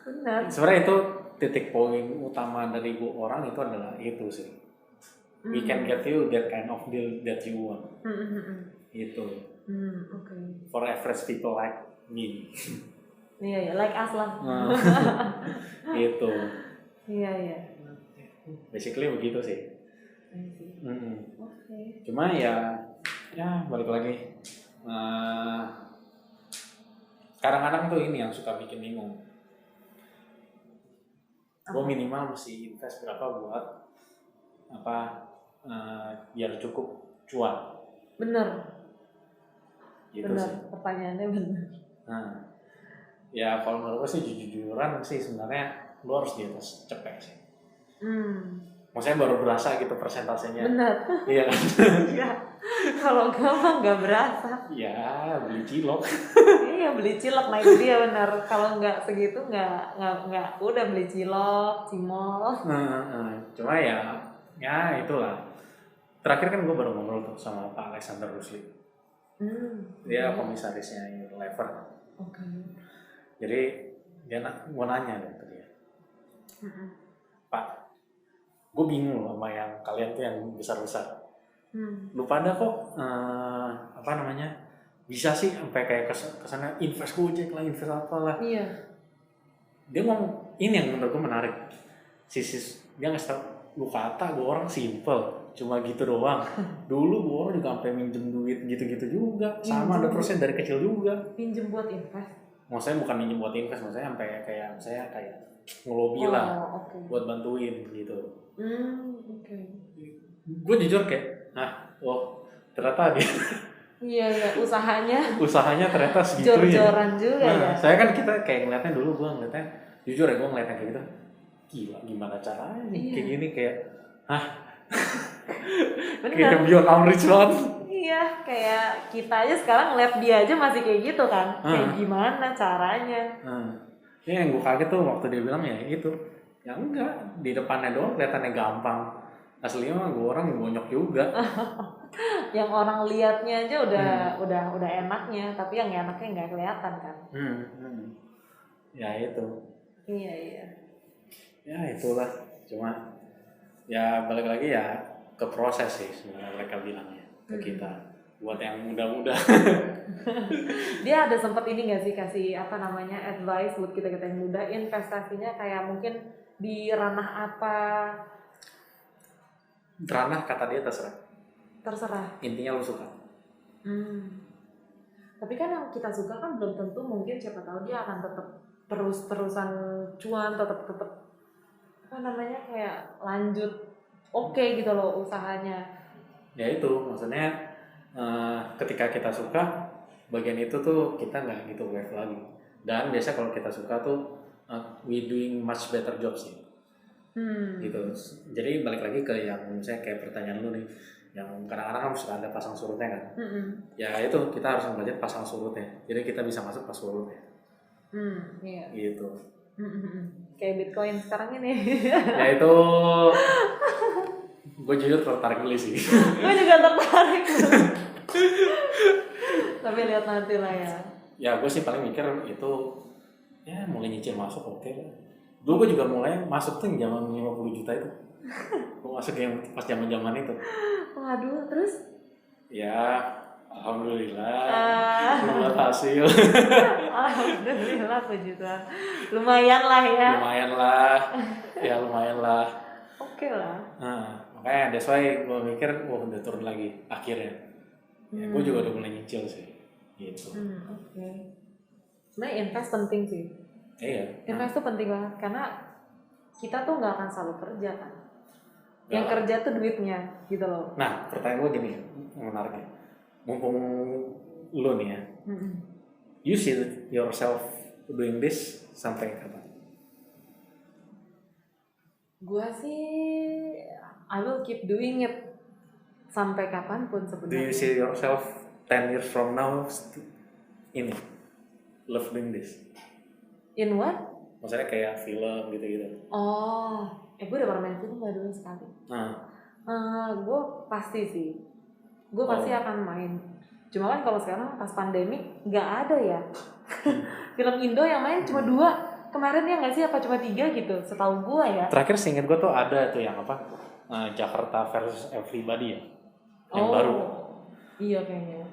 Benar. Sebenarnya itu titik poin utama dari orang itu adalah itu sih. We can get you that kind of deal that you want. Itu. Okay. For average people like me. Iya, like us lah. Gitu. Iya. Basically begitu sih. Okay. Cuma ya balik lagi. Kadang-kadang tuh ini yang suka bikin bingung. Gue minimal mesti invest berapa buat biar cukup cuan. Bener. Gitu bener. Sih. Pertanyaannya bener. Ya kalau menurut gue sih jujur-jujuran sih sebenarnya lo harus di atas cepek sih. Maksudnya baru berasa gitu persentasenya. Bener. Iya kan? Iya. Kalau gampang nggak berasa. Ya beli cilok. Iya beli cilok, nah itu dia benar. Kalau nggak segitu nggak udah beli cilok, cimol. Cuma ya itulah. Terakhir kan gue baru ngobrol tuh sama Pak Alexander Rusli. Dia komisarisnya Unilever. Oke. Jadi dia gue nanya deh ke dia. Pak, gue bingung sama yang kalian tuh yang besar-besar. Lu pada kok bisa sih sampai kayak kesana invest Gojek lah, invest apalah. Iya. Dia ngomong ini yang menurut gue menarik. Dia ngasih tau, lu kata gue orang simple, cuma gitu doang. Dulu gue orang juga sampai minjem duit gitu-gitu juga, sama ada proses dari kecil juga. Pinjem buat invest? Maksudnya bukan minjem buat invest, maksudnya sampai kayak ngelobi lah, buat bantuin gitu. Okay. Gue jujur kayak, ternyata dia. Iya, usahanya ternyata segitu ya. Jor-joran juga ya. Saya kan kita kayak ngeliatnya dulu, gue ngeliatnya, jujur ya gue ngeliatnya kayak gitu, gila gimana caranya kayak gini, kayak kayak beyond our reach banget. Iya, kayak kita aja sekarang ngeliat dia aja masih kayak gitu kan, kayak gimana caranya. Ya yang gue kaget tuh waktu dia bilang ya itu, ya enggak, di depannya doang kelihatannya gampang, aslinya mah gue orang bonyok juga. Yang orang liatnya aja udah enaknya, tapi yang enaknya nggak kelihatan kan. Ya itu. Iya. Ya itulah, cuma ya balik lagi ya ke proses sih sebenarnya mereka bilangnya ke kita. buat yang muda-muda. Dia ada sempat ini nggak sih kasih advice buat kita yang muda, investasinya kayak mungkin di ranah apa? Ranah kata dia Terserah. Intinya lu suka. Tapi kan yang kita suka kan belum tentu, mungkin siapa tahu dia akan tetap terus-terusan cuan, tetap kayak lanjut oke gitu loh usahanya. Ya itu maksudnya ketika kita suka bagian itu tuh kita nggak gitu wave lagi. Dan biasa kalau kita suka tuh we doing much better job sih. Gitu. Jadi balik lagi ke yang misalnya kayak pertanyaan lu nih, yang kadang-kadang kan suka ada pasang surutnya kan. Ya itu kita harus belajar pasang surutnya. Jadi kita bisa masuk pas surutnya. Iya. Gitu. Kayak Bitcoin sekarang ini. Ya itu gue jujur tertarik beli sih. Gue juga tertarik. Tapi lihat nanti lah ya. Ya gue sih paling mikir itu ya mulai nyicil masuk oke lah. Dulu gue juga mulai masuk tuh zaman 50 juta itu. Gue masuk yang pas zaman itu. Waduh, terus? Ya alhamdulillah belum hasil. Alhamdulillah puji Tuhan. Lumayan lah ya. Lumayan lah. Oke lah. Nah, makanya that's why gue mikir udah turun lagi akhirnya. Ya, gue juga udah mulai nyicil sih. Gitu. Oke. Sebenarnya invest penting sih. Iya. Invest tuh penting banget karena kita tuh nggak akan selalu kerja kan. Yang kerja tuh duitnya gitu loh. Nah, pertanyaan gue gini, menariknya. Mumpung lu nih ya, you see yourself doing this sampai kapan? Gua sih, I will keep doing it sampai kapanpun sebenarnya. Do you see yourself 10 years from now ini love doing this? In what? Maksudnya kayak film gitu-gitu. Oh, gue udah pernah main film dulu sekali. Gue pasti sih. Gue pasti akan main. Cuma kan kalau sekarang pas pandemi nggak ada ya. Film Indo yang main cuma 2 kemarin ya nggak sih, apa cuma 3 gitu setahu gue ya. Terakhir seingat gue tuh ada tuh yang apa Jakarta versus Everybody ya, yang baru. Iya kayaknya.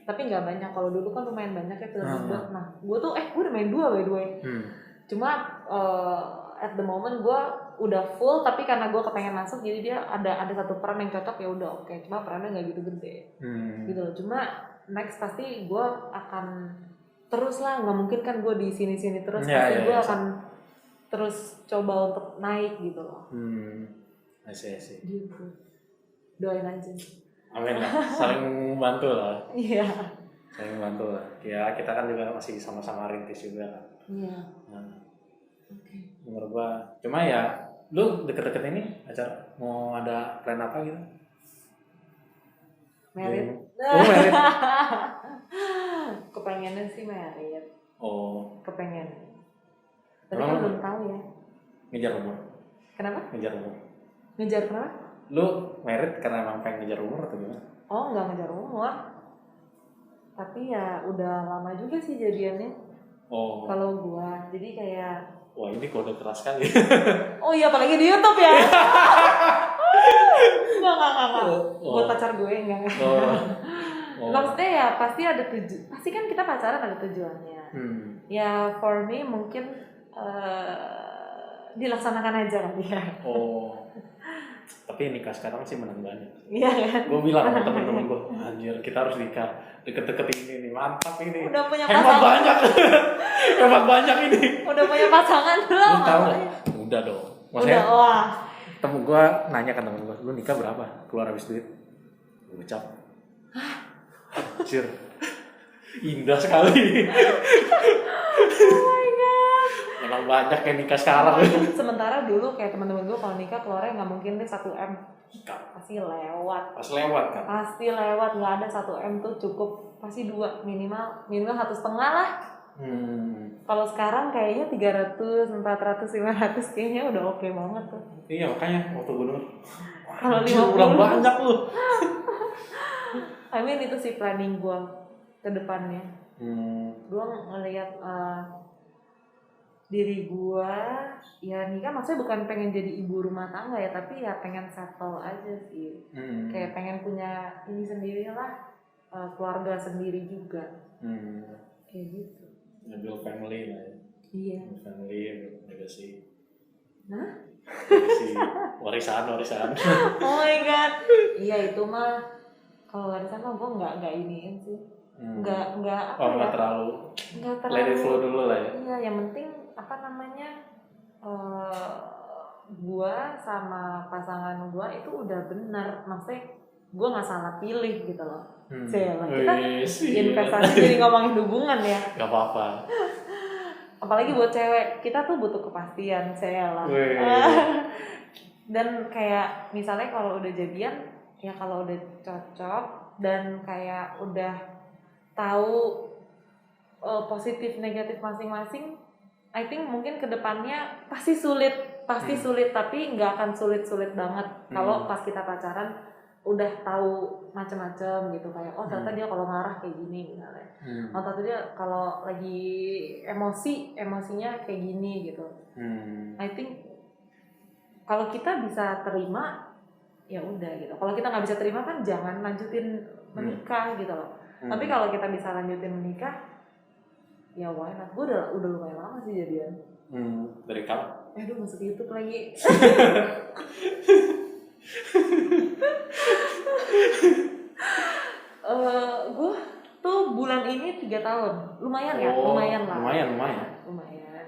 Tapi nggak banyak. Kalau dulu kan lumayan banyak ya film Indo. Nah gue tuh gue udah main 2 by the way. Cuma at the moment gue udah full, tapi karena gue kepengen masuk jadi dia ada satu peran yang cocok, ya udah oke. Cuma perannya nggak gitu gede gitu loh. Cuma next pasti gue akan terus lah, nggak mungkin kan gue di sini terus. Pasti gue akan terus coba untuk naik gitu loh. Asik. Gitu. Doain aja. Amin lah, saling membantu lah. Iya. Saling membantu lah. Ya kita kan juga masih sama-sama rintis juga kan. Iya. Oke. Menurut gua, cuma ya, lu deket-deket ini acara mau ada plan apa gitu? Merit. Merit. Kepengennya sih merit. Kepengen. Tapi kan belum tahu ya. Ngejar umur. Kenapa? Ngejar umur. Ngejar kenapa? Lu merit karena emang pengen ngejar umur atau gimana? Nggak ngejar umur. Tapi ya udah lama juga sih jadiannya. Kalau gua, jadi kayak. Wah ini kode keras sekali. Oh iya, apalagi di YouTube ya. Enggak. Buat pacar gue enggak. Maksudnya ya pasti ada pasti kan kita pacaran ada tujuannya. Ya for me mungkin dilaksanakan aja kali ya. Tapi nikah sekarang sih menang banyak. Iya kan? Gue bilang sama temen-temen gue, anjir kita harus nikah deket-deket ini nih, mantap ini. Udah punya hemat banyak. Hemat banyak ini. Udah punya pasangan belum? Lu tahu? Udah dong. Maksudnya, udah, wah. Temen gue nanya kan temen gue, lu nikah berapa? Keluar habis duit? Gue ucap. Anjir. Indah sekali. Oh my god. Emang banyak yang nikah sekarang. Sementara dulu kayak teman-teman gue kalau nikah keluarnya nggak mungkin deh 1M. Pasti lewat. Pas lewat kan? Pasti lewat, nggak ada 1M tuh cukup. Pasti 2 minimal 1,5 lah. Kalau sekarang kayaknya 300, 400, 500 kayaknya udah oke banget tuh. Iya makanya waktu gue denger. Kalau 50 udah banyak lu. I mean itu sih planning gue ke depannya. Gue ngeliat diri gue ya nikah maksudnya bukan pengen jadi ibu rumah tangga ya, tapi ya pengen settle aja sih. Kayak pengen punya ini sendiri lah, keluarga sendiri juga. Kayak gitu. Ngambil family lah ya. Iya. Family, legacy. Hah? Legacy, warisan. Oh my god. Iya itu mah kalau warisan mah gue nggak iniin sih. Nggak apa ya? Nggak terlalu. Let it flow dulu lah ya. Iya, yang penting apa namanya? Gue sama pasangan gue itu udah benar, maksudnya gue nggak salah pilih gitu loh. Cela kita investasi jadi ngomongin hubungan ya. Gak apa-apa. Apalagi buat cewek, kita tuh butuh kepastian, Cela. Dan kayak misalnya kalau udah jadian, ya kalau udah cocok dan kayak udah tahu positif negatif masing-masing, I think mungkin kedepannya pasti sulit, tapi nggak akan sulit banget kalau pas kita pacaran udah tahu macam-macam gitu, kayak oh ternyata dia kalau marah kayak gini misalnya, oh ternyata dia kalau lagi emosinya kayak gini gitu. I think kalau kita bisa terima ya udah gitu, kalau kita nggak bisa terima kan jangan lanjutin menikah gitu loh. Tapi kalau kita bisa lanjutin menikah ya why not. Gue udah lumayan lama sih jadian. Dari kapan? Aduh masuk YouTube lagi. Gue tuh bulan ini 3 tahun, lumayan ya, lumayan lah. Lumayan.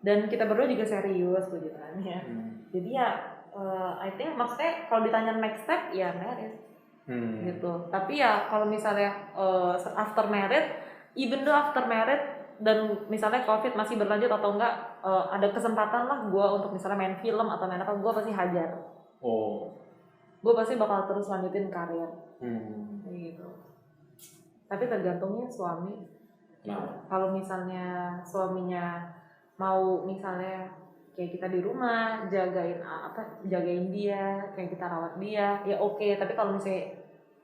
Dan kita berdua juga serius begitannya. Jadi ya, I think maksudnya kalau ditanya next step ya married, gitu. Tapi ya kalau misalnya after married, even though after married dan misalnya COVID masih berlanjut atau enggak, ada kesempatan lah gue untuk misalnya main film atau main apa, gue pasti hajar. Gue pasti bakal terus lanjutin karir. Gitu. Tapi tergantungnya suami. Kalau misalnya suaminya mau misalnya kayak kita di rumah jagain dia, kayak kita rawat dia, ya oke. Tapi kalau misalnya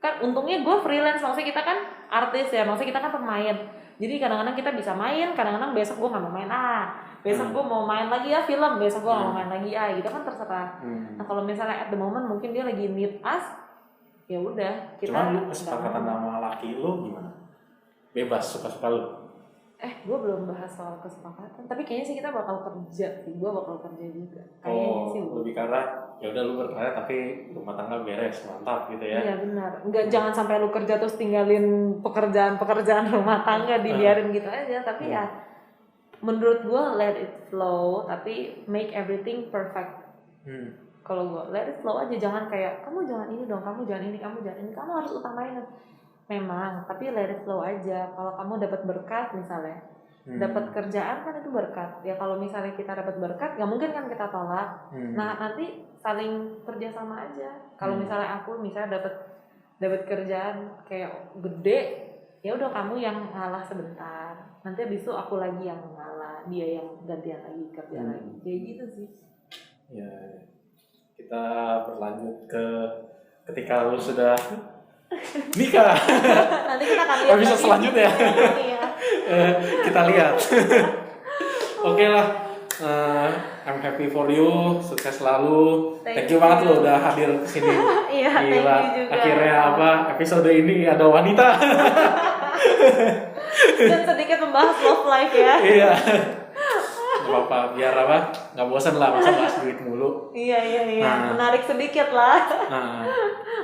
kan untungnya gue freelance, maksudnya kita kan artis ya, maksudnya kita kan pemain. Jadi kadang-kadang kita bisa main, kadang-kadang besok gue nggak mau main besok gue mau main lagi ya film, besok gue nggak mau main lagi gitu kan terserah. Nah kalau misalnya at the moment mungkin dia lagi need us, ya udah kita. Cuman lu kesepakatan sama laki lu gimana? Bebas suka-suka lu. Gue belum bahas soal kesepakatan, tapi kayaknya sih kita bakal kerja sih, gue bakal kerja juga. Kayaknya sih. Lebih karena ya udah lu berkarya tapi rumah tangga beres, mantap gitu ya. Iya benar. Jangan sampai lu kerja terus tinggalin pekerjaan rumah tangga, dibiarin gitu aja. Tapi ya menurut gue let it flow, tapi make everything perfect. Kalau gue let it flow aja, jangan kayak kamu jangan ini dong, kamu jangan ini, kamu harus utamain. Memang, tapi let it flow aja. Kalau kamu dapat berkat misalnya, dapat kerjaan kan itu berkat. Ya kalau misalnya kita dapat berkat, nggak mungkin kan kita tolak. Nah nanti saling kerja sama aja. Kalau misalnya aku dapat kerjaan kayak gede, ya udah kamu yang ngalah sebentar. Nanti abis itu aku lagi yang ngalah, dia yang gantian lagi kerja lagi. Kayak gitu sih. Ya, kita berlanjut ke ketika lu sudah nikah. Nanti kita akan lihat episode selanjutnya. Kita lihat. Oke lah. I'm happy for you, sukses selalu. Thank you banget lo udah hadir ke sini. Iya, thank you juga. Akhirnya episode ini ada wanita. Dan sedikit membahas love life ya. Iya. Gak apa-apa, biar nggak bosan lah masa bahas duit mulu. Iya. Menarik sedikit lah.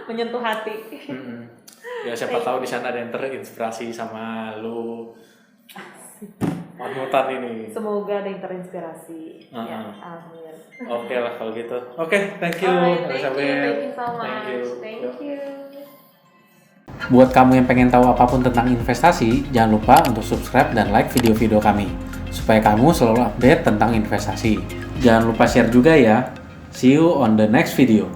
Menyentuh hati. Ya siapa tahu di sana ada yang terinspirasi sama lu. Panutan ini. Semoga ada yang terinspirasi. Ya, amin. Oke lah kalau gitu. Oke, thank you. Thank you so much. Thank you. Buat kamu yang pengen tahu apapun tentang investasi, jangan lupa untuk subscribe dan like video-video kami supaya kamu selalu update tentang investasi. Jangan lupa share juga ya. See you on the next video.